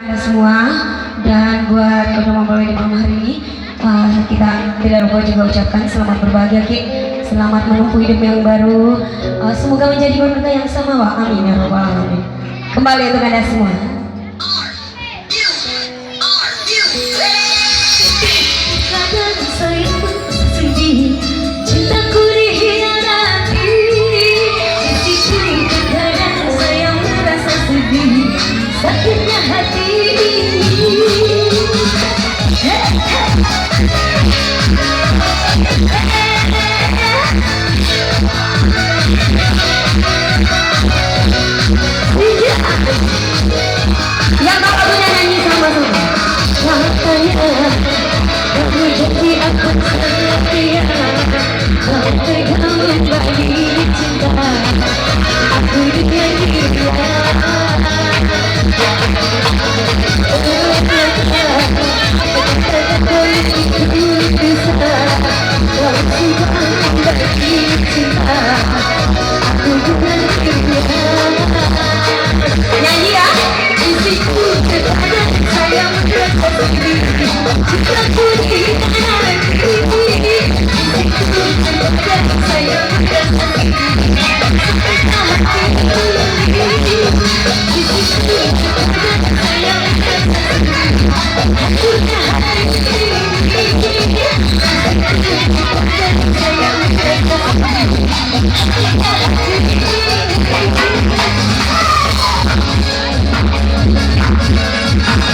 Anda semua, dan buat kedua mempelai di malam hari ini, kita tidak lupa juga ucapkan selamat berbahagia Ki, selamat menempuh hidup yang baru, semoga menjadi keluarga yang sama Wak, amin ya robbal alamin. Kembali untuk Anda semua. Sakitnya hati yang tahu lagunya nyanyi sama-sama. makanya kamu jadi aku setia, kau pegang kembali cinta aku dengan dia. Nyanyi ya. Isiku kepada sayang bersendiri, cintaku di tanah ini. Isiku kepada sayang bersendiri, hati ini. Isiku kepada sayang bersendiri, punya hati ini.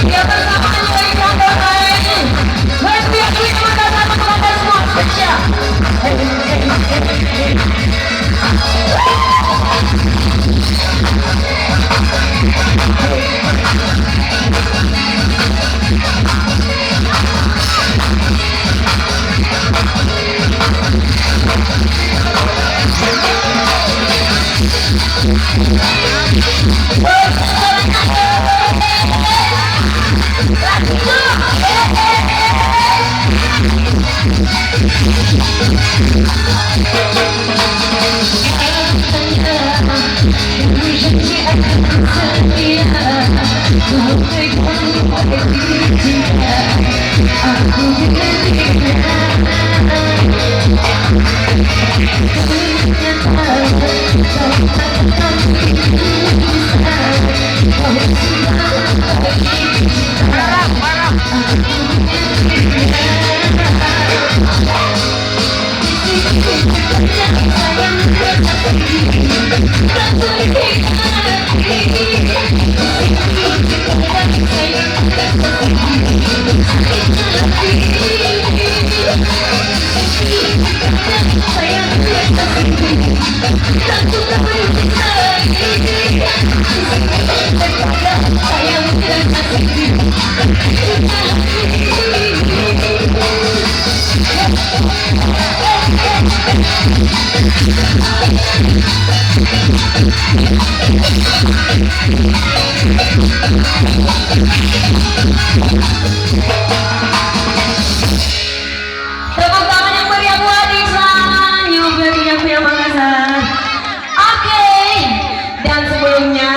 Ya bersama dari kelompok lain, mesti akui teman-teman sama-sama semua spesial. Tepuk tangan yang meriah buat Iksan, yang Makassar. Oke, dan sebelumnya,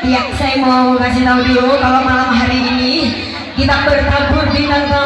ya saya mau kasih tahu dulu kalau malam hari ini kita bertabur bintang tamu